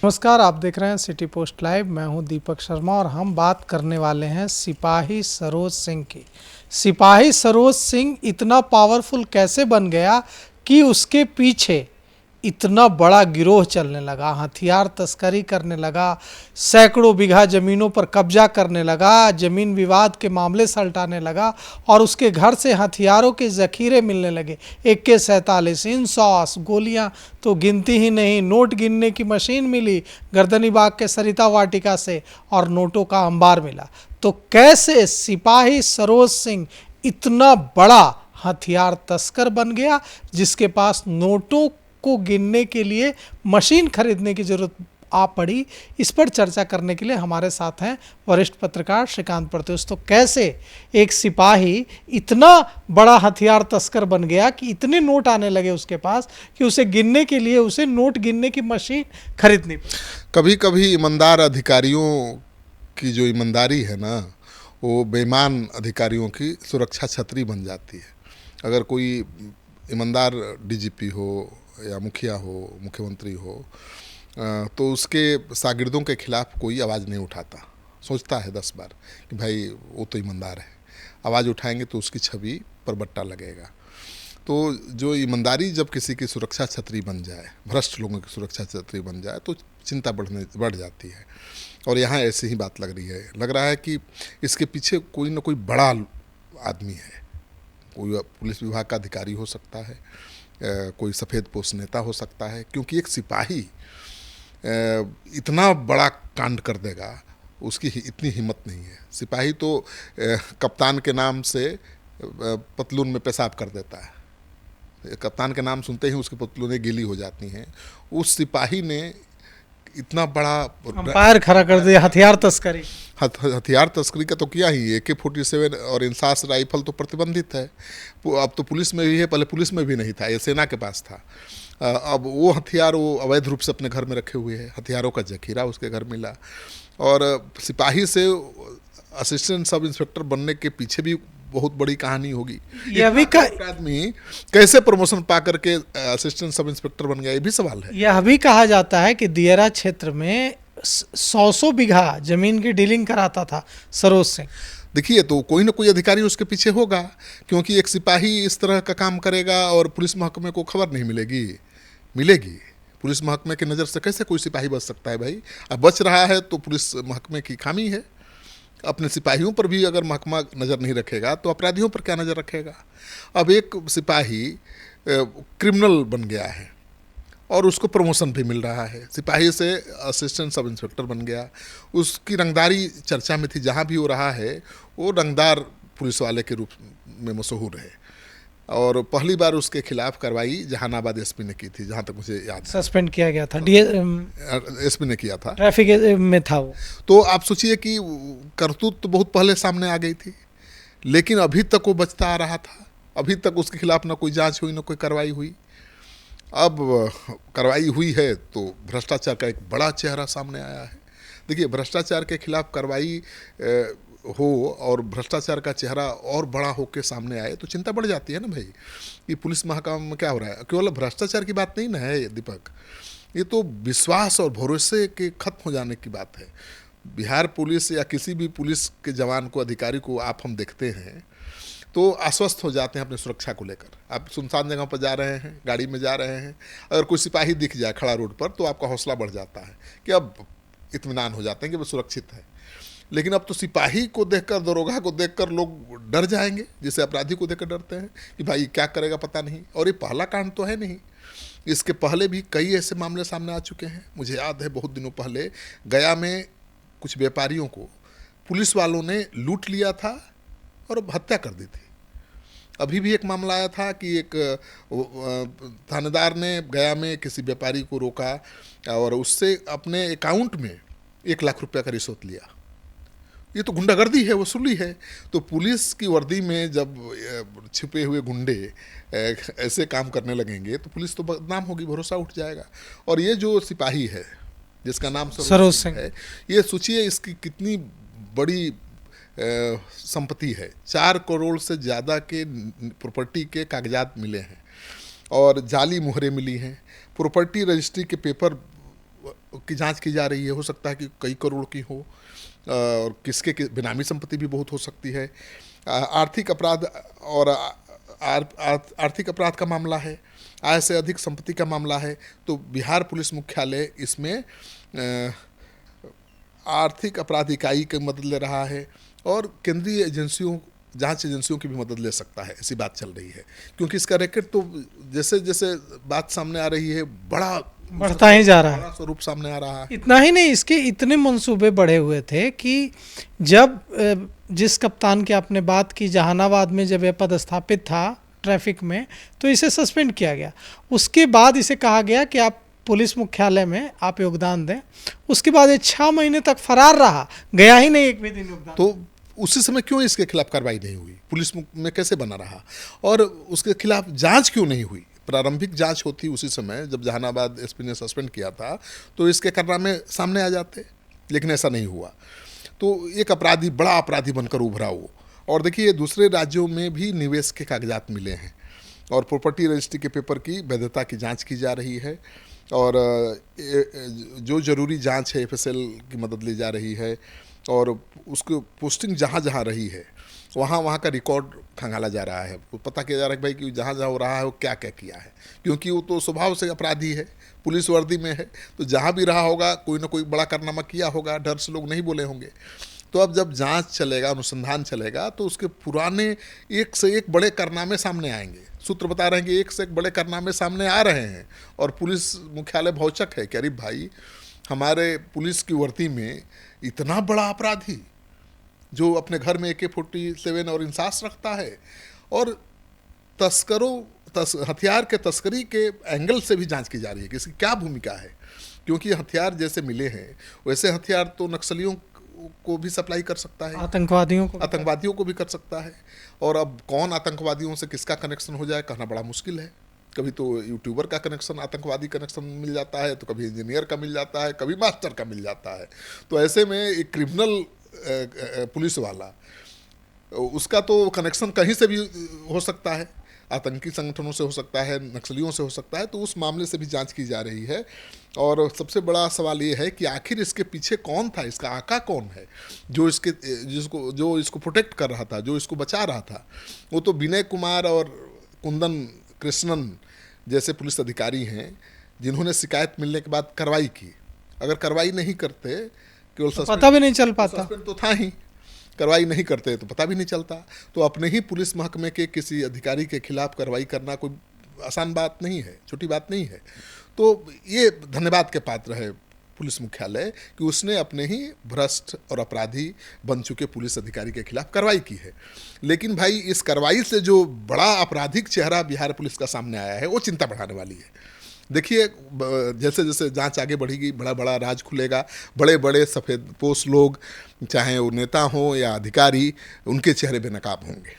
नमस्कार, आप देख रहे हैं सिटी पोस्ट लाइव। मैं हूं दीपक शर्मा और हम बात करने वाले हैं सिपाही सरोज सिंह की। सिपाही सरोज सिंह इतना पावरफुल कैसे बन गया कि उसके पीछे इतना बड़ा गिरोह चलने लगा, हथियार तस्करी करने लगा, सैकड़ों बीघा ज़मीनों पर कब्जा करने लगा, ज़मीन विवाद के मामले सलटाने लगा और उसके घर से हथियारों के ज़ख़ीरे मिलने लगे। AK-47 इंसास गोलियां तो गिनती ही नहीं, नोट गिनने की मशीन मिली गर्दनीबाग के सरिता वाटिका से और नोटों का अंबार मिला। तो कैसे सिपाही सरोज सिंह इतना बड़ा हथियार तस्कर बन गया जिसके पास नोटों को गिनने के लिए मशीन खरीदने की जरूरत आ पड़ी। इस पर चर्चा करने के लिए हमारे साथ हैं वरिष्ठ पत्रकार श्रीकांत प्रत्युष। तो कैसे एक सिपाही इतना बड़ा हथियार तस्कर बन गया कि इतने नोट आने लगे उसके पास कि उसे गिनने के लिए उसे नोट गिनने की मशीन खरीदनी पड़ी। कभी कभी ईमानदार अधिकारियों की जो ईमानदारी है ना, वो बेईमान अधिकारियों की सुरक्षा छतरी बन जाती है। अगर कोई ईमानदार डीजीपी हो या मुखिया हो, मुख्यमंत्री हो, तो उसके शागिर्दों के खिलाफ कोई आवाज़ नहीं उठाता। सोचता है 10 बार कि भाई वो तो ईमानदार है, आवाज़ उठाएंगे तो उसकी छवि पर बट्टा लगेगा। तो जो ईमानदारी जब किसी की सुरक्षा छतरी बन जाए, भ्रष्ट लोगों की सुरक्षा छतरी बन जाए, तो चिंता बढ़ जाती है। और यहाँ ऐसी ही बात लग रही है। लग रहा है कि इसके पीछे कोई ना कोई बड़ा आदमी है। कोई पुलिस विभाग का अधिकारी हो सकता है, कोई सफ़ेद पोश नेता हो सकता है, क्योंकि एक सिपाही इतना बड़ा कांड कर देगा, उसकी इतनी हिम्मत नहीं है। सिपाही तो कप्तान के नाम से पतलून में पेशाब कर देता है। कप्तान के नाम सुनते ही उसकी पतलूनें गीली हो जाती हैं। उस सिपाही ने इतना बड़ा अंपायर खड़ा कर दिया हथियार तस्करी। हथियार तस्करी का तो किया ही। AK-47 और इंसास राइफल तो प्रतिबंधित है। अब तो पुलिस में भी है, पहले पुलिस में भी नहीं था, ये सेना के पास था। अब वो हथियार वो अवैध रूप से अपने घर में रखे हुए हैं। हथियारों का जखीरा उसके घर मिला। और सिपाही से असिस्टेंट सब इंस्पेक्टर बनने के पीछे भी बहुत बड़ी कहानी होगी। यह भी आदमी कैसे प्रमोशन पा करके असिस्टेंट सब इंस्पेक्टर बन गया, ये भी सवाल है। यह भी कहा जाता है कि दियरा क्षेत्र में 100 बीघा जमीन की डीलिंग कराता था सरोज सिंह। देखिए, तो कोई ना कोई अधिकारी उसके पीछे होगा, क्योंकि एक सिपाही इस तरह का काम करेगा और पुलिस महकमे को खबर नहीं मिलेगी। मिलेगी। पुलिस महकमे की नज़र से कैसे कोई सिपाही बच सकता है भाई? अब बच रहा है तो पुलिस महकमे की खामी है। अपने सिपाहियों पर भी अगर महकमा नज़र नहीं रखेगा तो अपराधियों पर क्या नज़र रखेगा? अब एक सिपाही क्रिमिनल बन गया है और उसको प्रमोशन भी मिल रहा है। सिपाही से असिस्टेंट सब इंस्पेक्टर बन गया। उसकी रंगदारी चर्चा में थी। जहाँ भी वो रहा है वो रंगदार पुलिस वाले के रूप में मशहूर है। और पहली बार उसके खिलाफ कार्रवाई जहानाबाद SP ने की थी, जहाँ तक मुझे याद है। सस्पेंड किया गया था, SP ने किया था। ट्रैफिक में था वो। तो आप सोचिए कि करतूत तो बहुत पहले सामने आ गई थी, लेकिन अभी तक वो बचता आ रहा था। अभी तक उसके खिलाफ ना कोई जांच हुई, ना कोई कार्रवाई हुई। अब कार्रवाई हुई है तो भ्रष्टाचार का एक बड़ा चेहरा सामने आया है। देखिए, भ्रष्टाचार के खिलाफ कार्रवाई हो और भ्रष्टाचार का चेहरा और बड़ा होकर सामने आए तो चिंता बढ़ जाती है ना भाई, कि पुलिस महकमा में क्या हो रहा है। केवल भ्रष्टाचार की बात नहीं ना है दीपक, ये तो विश्वास और भरोसे के खत्म हो जाने की बात है। बिहार पुलिस या किसी भी पुलिस के जवान को, अधिकारी को आप हम देखते हैं तो आश्वस्त हो जाते हैं अपनी सुरक्षा को लेकर। आप सुनसान जगह पर जा रहे हैं, गाड़ी में जा रहे हैं, अगर कोई सिपाही दिख जाए खड़ा रोड पर तो आपका हौसला बढ़ जाता है कि अब इत्मीनान हो जाते हैं कि वो सुरक्षित है। लेकिन अब तो सिपाही को देखकर, दरोगा को देखकर लोग डर जाएंगे, जैसे अपराधी को देखकर डरते हैं कि भाई क्या करेगा पता नहीं। और ये पहला कांड तो है नहीं, इसके पहले भी कई ऐसे मामले सामने आ चुके हैं। मुझे याद है बहुत दिनों पहले गया में कुछ व्यापारियों को पुलिस वालों ने लूट लिया था और हत्या कर दी थी। अभी भी एक मामला आया था कि एक थानेदार ने गया में किसी व्यापारी को रोका और उससे अपने अकाउंट में 1 लाख रुपया का रिश्वत लिया। ये तो गुंडागर्दी है, वसूली है। तो पुलिस की वर्दी में जब छिपे हुए गुंडे ऐसे काम करने लगेंगे तो पुलिस तो बदनाम होगी, भरोसा उठ जाएगा। और ये जो सिपाही है जिसका नाम सरोज सिंह है, ये सोचिए इसकी कितनी बड़ी संपत्ति है। 4 करोड़ से ज़्यादा के प्रॉपर्टी के कागजात मिले हैं और जाली मुहरें मिली हैं। प्रॉपर्टी रजिस्ट्री के पेपर की जांच की जा रही है। हो सकता है कि कई करोड़ की हो, और बेनामी संपत्ति भी बहुत हो सकती है। आर्थिक अपराध और आर्थिक अपराध का मामला है, आय से अधिक संपत्ति का मामला है। तो बिहार पुलिस मुख्यालय इसमें आर्थिक अपराध इकाई की मदद ले रहा है और केंद्रीय एजेंसियों, जांच एजेंसियों की भी मदद ले सकता है, ऐसी बात चल रही है। क्योंकि इसका रैकेट तो जैसे जैसे बात सामने आ रही है बढ़ता ही जा रहा है, बड़ा स्वरूप सामने आ रहा है। इतना ही नहीं, इसके इतने मंसूबे बढ़े हुए थे कि जब जिस कप्तान की आपने बात की, जहानाबाद में जब यह पदस्थापित था ट्रैफिक में, तो इसे सस्पेंड किया गया। उसके बाद इसे कहा गया कि आप पुलिस मुख्यालय में आप योगदान दें। उसके बाद ये 6 महीने तक फरार रहा, गया ही नहीं एक भी दिन योगदान। तो उसी समय क्यों इसके खिलाफ कार्रवाई नहीं हुई? पुलिस में कैसे बना रहा? और उसके खिलाफ जांच क्यों नहीं हुई? प्रारंभिक जांच होती उसी समय जब जहानाबाद एसपी ने सस्पेंड किया था, तो इसके कारनामे सामने आ जाते, लेकिन ऐसा नहीं हुआ। तो एक अपराधी, बड़ा अपराधी बनकर उभरा वो। और देखिए, दूसरे राज्यों में भी निवेश के कागजात मिले हैं और प्रॉपर्टी रजिस्ट्री के पेपर की वैधता की जांच की जा रही है, और जो जरूरी जांच है एफएसएल की मदद ली जा रही है, और उसको पोस्टिंग जहाँ जहाँ रही है वहाँ का रिकॉर्ड खंगाला जा रहा है। पता किया जा रहा है कि भाई कि जहाँ जहाँ हो रहा है वो क्या क्या किया है, क्योंकि वो तो स्वभाव से अपराधी है, पुलिस वर्दी में है, तो जहाँ भी रहा होगा कोई ना कोई बड़ा कारनामा किया होगा, डर से लोग नहीं बोले होंगे। तो अब जब जांच चलेगा, अनुसंधान चलेगा, तो उसके पुराने एक से एक बड़े कारनामे सामने आएंगे। सूत्र बता रहे हैं कि एक से एक बड़े कारनामे सामने आ रहे हैं, और पुलिस मुख्यालय भौचक है कि अरे भाई, हमारे पुलिस की वर्दी में इतना बड़ा अपराधी जो अपने घर में AK-47 और इंसास रखता है, और हथियार के तस्करी के एंगल से भी जांच की जा रही है कि इसकी क्या भूमिका है। क्योंकि हथियार जैसे मिले हैं वैसे हथियार तो नक्सलियों को भी सप्लाई कर सकता है, आतंकवादियों को भी कर सकता है। और अब कौन आतंकवादियों से किसका कनेक्शन हो जाए, कहना बड़ा मुश्किल है। कभी तो यूट्यूबर का कनेक्शन, आतंकवादी कनेक्शन मिल जाता है, तो कभी इंजीनियर का मिल जाता है, कभी मास्टर का मिल जाता है। तो ऐसे में एक क्रिमिनल पुलिस वाला, उसका तो कनेक्शन कहीं से भी हो सकता है, आतंकी संगठनों से हो सकता है, नक्सलियों से हो सकता है। तो उस मामले से भी जांच की जा रही है। और सबसे बड़ा सवाल ये है कि आखिर इसके पीछे कौन था, इसका आका कौन है, जो इसको प्रोटेक्ट कर रहा था, जो इसको बचा रहा था। वो तो विनय कुमार और कुंदन कृष्णन जैसे पुलिस अधिकारी हैं जिन्होंने शिकायत मिलने के बाद कार्रवाई की। अगर कार्रवाई नहीं करते, केवल पता भी नहीं चल पाता, सस्पेंड तो था ही, कार्रवाई नहीं करते तो पता भी नहीं चलता। तो अपने ही पुलिस महकमे के किसी अधिकारी के खिलाफ कार्रवाई करना कोई आसान बात नहीं है, छोटी बात नहीं है। तो ये धन्यवाद के पात्र है पुलिस मुख्यालय कि उसने अपने ही भ्रष्ट और अपराधी बन चुके पुलिस अधिकारी के खिलाफ कार्रवाई की है। लेकिन भाई, इस कार्रवाई से जो बड़ा आपराधिक चेहरा बिहार पुलिस का सामने आया है वो चिंता बढ़ाने वाली है। देखिए, जैसे जैसे जांच आगे बढ़ेगी, बड़ा बड़ा राज खुलेगा, बड़े बड़े सफ़ेद पोश लोग, चाहे वो नेता हों या अधिकारी, उनके चेहरे बेनकाब होंगे।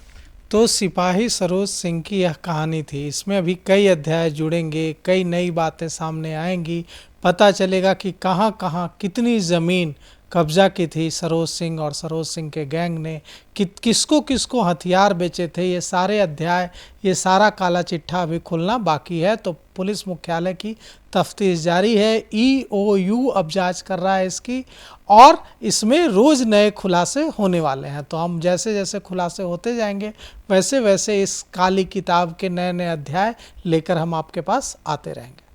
तो सिपाही सरोज सिंह की यह कहानी थी। इसमें अभी कई अध्याय जुड़ेंगे, कई नई बातें सामने आएंगी, पता चलेगा कि कहाँ कहाँ कितनी ज़मीन कब्जा की थी सरोज सिंह और सरोज सिंह के गैंग ने, किसको किसको हथियार बेचे थे। ये सारे अध्याय, ये सारा काला चिट्ठा अभी खुलना बाकी है। तो पुलिस मुख्यालय की तफ्तीश जारी है, EOU अब जांच कर रहा है इसकी, और इसमें रोज़ नए खुलासे होने वाले हैं। तो हम जैसे जैसे खुलासे होते जाएंगे वैसे वैसे इस काली किताब के नए नए अध्याय लेकर हम आपके पास आते रहेंगे।